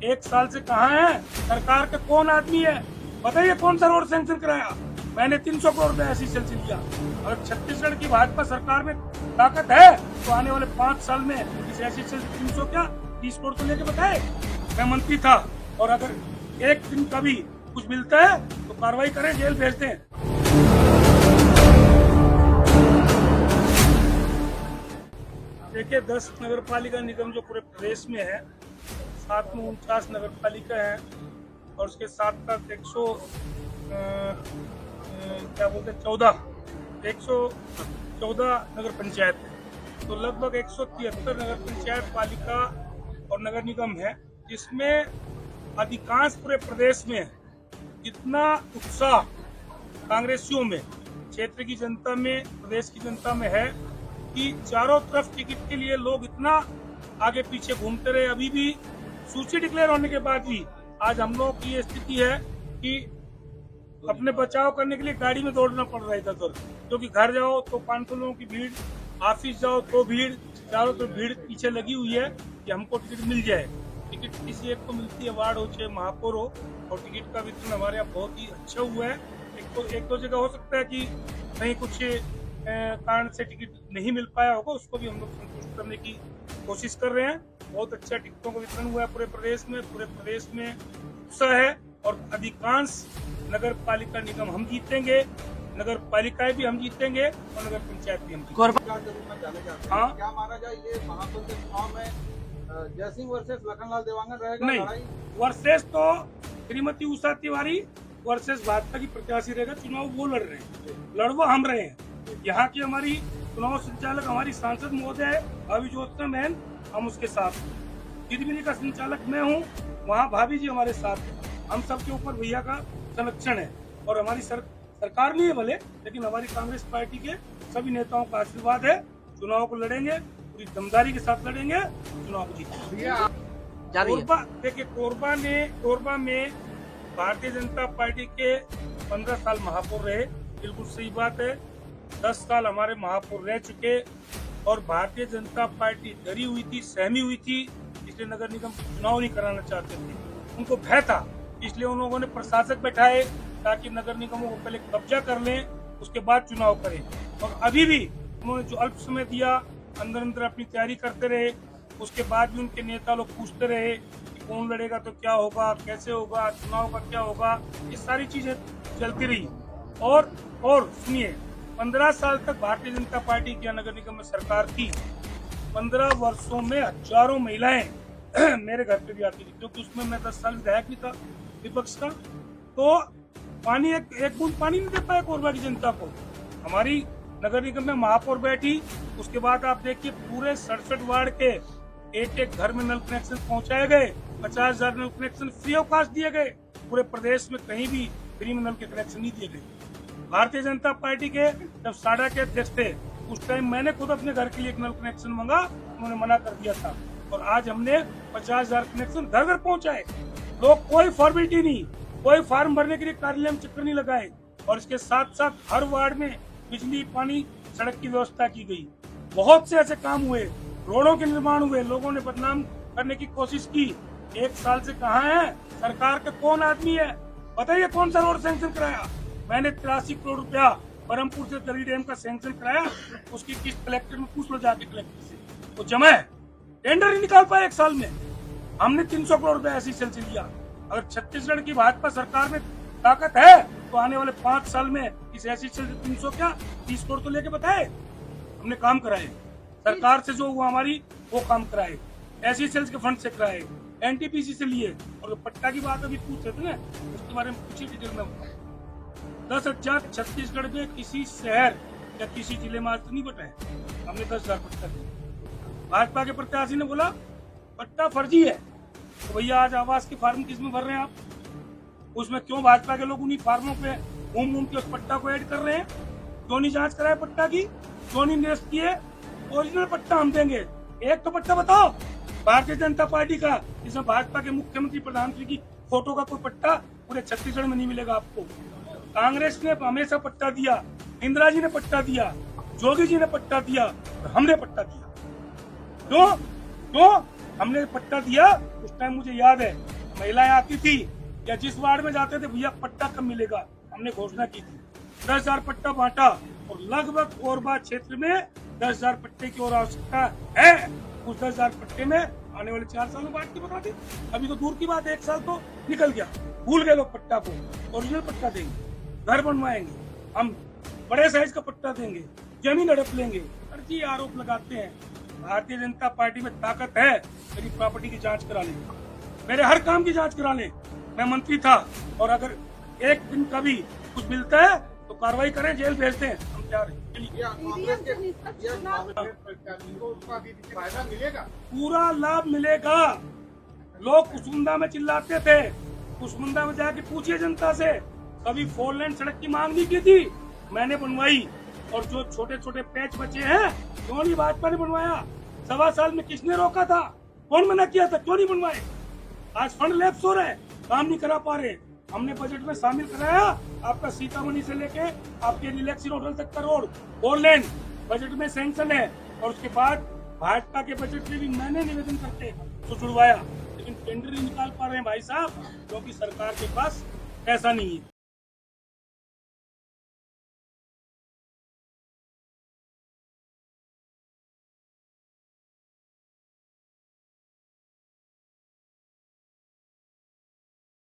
1 साल से कहाँ है? सरकार का कौन आदमी है? बताइए कौन सा रोड सैंक्शन कराया? मैंने 300 करोड़ रुपए ऐसी सेल से लिया। अगर छत्तीसगढ़ की भाजपा सरकार में ताकत है तो आने वाले 5 साल में इस ऐसी सेल 300 क्या 30 करोड़ तो लेके बताए। मैं मंत्री था और अगर एक दिन का भी कुछ मिलता है तो कार्रवाई करें, जेल भेज दें। देखिए 10 नगर पालिका निगम जो पूरे प्रदेश में है, 749 नगर पालिका है और उसके साथ साथ 114 नगर पंचायत है। तो लगभग 173 नगर पंचायत पालिका और नगर निगम है, जिसमें अधिकांश पूरे प्रदेश में इतना उत्साह कांग्रेसियों में, क्षेत्र की जनता में, प्रदेश की जनता में है कि चारों तरफ टिकट के लिए लोग इतना आगे पीछे घूमते रहे। अभी भी सूची डिक्लेयर होने के बाद भी आज हम लोगों की ये स्थिति है कि अपने बचाव करने के लिए गाड़ी में दौड़ना पड़ रहा है इधर, क्योंकि घर जाओ तो 500 लोगों की भीड़, ऑफिस जाओ तो भीड़, चारों तरफ भीड़ पीछे लगी हुई है कि हमको टिकट मिल जाए। टिकट किसी एक को मिलती है, वार्ड हो चाहे महापौर हो, और टिकट का वितरण हमारे यहाँ बहुत ही अच्छा हुआ है। एक दो जगह हो सकता है कि कहीं कुछ कारण से टिकट नहीं मिल पाया होगा, उसको भी हम लोग संतुष्ट करने की कोशिश कर रहे हैं। बहुत अच्छा टिकटों का वितरण हुआ है पूरे प्रदेश में उत्साह है और अधिकांश नगर पालिका निगम हम जीतेंगे, नगर पालिकाएं भी हम जीतेंगे और नगर पंचायत भी हम जीतेंगे। हाँ, क्या माना जाए ये महापौर के चुनाव में जयसिंह वर्सेस लखनलाल देवांगन रहेगा? नहीं, वर्सेस तो श्रीमती उषा तिवारी वर्सेस भाजपा की प्रत्याशी रहेगा। चुनाव वो लड़ रहे हैं, लड़वा हम रहे हैं। यहाँ की हमारी चुनाव संचालक हमारी सांसद महोदय है भाभी ज्योत्सना बहन, हम उसके साथ। गिरमिनी का संचालक मैं हूँ, वहाँ भाभी जी हमारे साथ है। हम सबके ऊपर भैया का संरक्षण है और हमारी सरकार नहीं है भले, लेकिन हमारी कांग्रेस पार्टी के सभी नेताओं का आशीर्वाद है। चुनाव को लड़ेंगे, पूरी दमदारी के साथ लड़ेंगे, चुनाव को जीतेंगे। देखिए कोरबा में भारतीय जनता पार्टी के 15 साल महापौर रहे, बिल्कुल सही बात है। 10 साल हमारे महापौर रह चुके और भारतीय जनता पार्टी डरी हुई थी, सहमी हुई थी, इसलिए नगर निगम चुनाव नहीं कराना चाहते थे। उनको भय था, इसलिए उन लोगों ने प्रशासक बैठाए ताकि नगर निगमों को पहले कब्जा कर लें, उसके बाद चुनाव करें। और अभी भी उन्होंने जो अल्प समय दिया, अंदर अपनी तैयारी करते रहे। उसके बाद भी उनके नेता लोग पूछते रहे कि कौन लड़ेगा तो क्या होगा, कैसे होगा, चुनाव का क्या होगा, ये सारी चीजें चलती रही। और सुनिए, 15 साल तक भारतीय जनता पार्टी की नगर निगम में सरकार थी। 15 वर्षों में हजारों महिलाएं मेरे घर पे भी आती थी, क्योंकि उसमें मैं 10 साल विधायक भी था विपक्ष का। तो पानी एक बूंद पानी नहीं दे पाया कोरबा की जनता को। हमारी नगर निगम में महापौर बैठी, उसके बाद आप देखिए पूरे 67 वार्ड के एक घर में नल कनेक्शन पहुंचाए गए। 50,000 नल कनेक्शन फ्री ऑफ कॉस्ट दिए गए। पूरे प्रदेश में कहीं भी फ्री में नल के कनेक्शन नहीं दिए गए। भारतीय जनता पार्टी के जब साडा के अध्यक्ष थे, उस टाइम मैंने खुद अपने घर के लिए एक नल कनेक्शन मांगा, उन्होंने मना कर दिया था। और आज हमने 50,000 कनेक्शन घर घर पहुंचाए। लोग कोई फॉर्मेलिटी नहीं, कोई फॉर्म भरने के लिए कार्यालय में चक्कर नहीं लगाए। और इसके साथ साथ हर वार्ड में बिजली, पानी, सड़क की व्यवस्था की गई। बहुत से ऐसे काम हुए, रोडों के निर्माण हुए। लोगों ने बदनाम करने की कोशिश की। 1 साल से कहाँ है? सरकार का कौन आदमी है? बताइए कौन सा रोड सैंक्शन कराया? मैंने 83 करोड़ रुपया बरमपुर से दरी डैम का सैंक्शन कराया। उसकी किस्त कलेक्टर में पूछ लो जाके, कलेक्टर से वो जमा है। टेंडर ही निकाल पाया 1 साल में। हमने 300 करोड़ रुपया ऐसी सेल से लिया। अगर छत्तीसगढ़ की भाजपा सरकार में ताकत है तो आने वाले 5 साल में इस ऐसी सेल से 300 क्या 30 करोड़ तो लेके बताए। हमने काम कराए, सरकार से जो हुआ हमारी वो काम कराए, ऐसी सेल्स के फंड से कराए, एनटीपीसी से लिए। और पट्टा की बात अभी पूछ रहे थे ना, उसके बारे में कुछ ही डिटेल में 10,000 छत्तीसगढ़ में किसी शहर या किसी जिले में आज तो नहीं बटा है। हमने 10,000 पट्टा दिया। भाजपा के प्रत्याशी ने बोला पट्टा फर्जी है, तो भैया आज आवास के फार्म किसमें भर रहे हैं आप? उसमें क्यों भाजपा के लोग उन्हीं फार्मों पे घूम के उस पट्टा को ऐड कर रहे हैं? क्यों नहीं जांच कराए पट्टा की? क्यों नहीं निरस्त किए? ओरिजिनल पट्टा हम देंगे। एक तो पट्टा बताओ भारतीय जनता पार्टी का, जिसमें भाजपा के मुख्यमंत्री, प्रधानमंत्री की फोटो का कोई पट्टा पूरे छत्तीसगढ़ में नहीं मिलेगा आपको। कांग्रेस ने हमेशा पट्टा दिया, इंदिरा जी ने पट्टा दिया, जोगी जी ने पट्टा दिया, और हमने पट्टा दिया। क्यों हमने पट्टा दिया? उस टाइम मुझे याद है महिलाएं आती थी या जिस वार्ड में जाते थे, भैया पट्टा कब मिलेगा, हमने घोषणा की थी, 10,000 पट्टा बांटा और लगभग कोरबा क्षेत्र में 10,000 पट्टे की और आवश्यकता है। उस 10,000 पट्टे में आने वाले 4 साल में बांट के बता दे। अभी तो दूर की बात है, 1 साल तो निकल गया, भूल गए लोग पट्टा को। ओरिजिनल पट्टा देंगे, घर बनवाएंगे, हम बड़े साइज का पट्टा देंगे, जमीन हड़प लेंगे। फर्जी आरोप लगाते हैं। भारतीय जनता पार्टी में ताकत है, मेरी प्रॉपर्टी की जांच करा लें, मेरे हर काम की जांच करा लें। मैं मंत्री था और अगर एक दिन का भी कुछ मिलता है तो कार्रवाई करें, जेल भेज दें, हम तैयार हैं। या कांग्रेस के प्रत्याशी को उसका भी फायदा मिलेगा? पूरा लाभ मिलेगा। लोग कुसमुंडा में चिल्लाते थे, कुसमुंडा में जाके पूछिए जनता से, कभी 4 लेन सड़क की मांग नहीं की थी, मैंने बनवाई। और जो छोटे छोटे पैच बचे हैं, क्यों नहीं भाजपा ने बनवाया? 1.25 साल में किसने रोका था? कौन मना किया था? क्यों नहीं बनवाए? आज फंड लैप्स हो रहे, काम नहीं करा पा रहे। हमने बजट में शामिल कराया आपका सीतामढ़ी से लेके आपके रिलैक्सी होटल तक का रोड 4 लेन बजट में सैंक्शन है। और उसके बाद भाजपा के बजट में भी मैंने निवेदन करके तो जुड़वाया, लेकिन टेंडर नहीं निकाल पा रहे हैं भाई साहब, क्योंकि सरकार के पास पैसा नहीं है।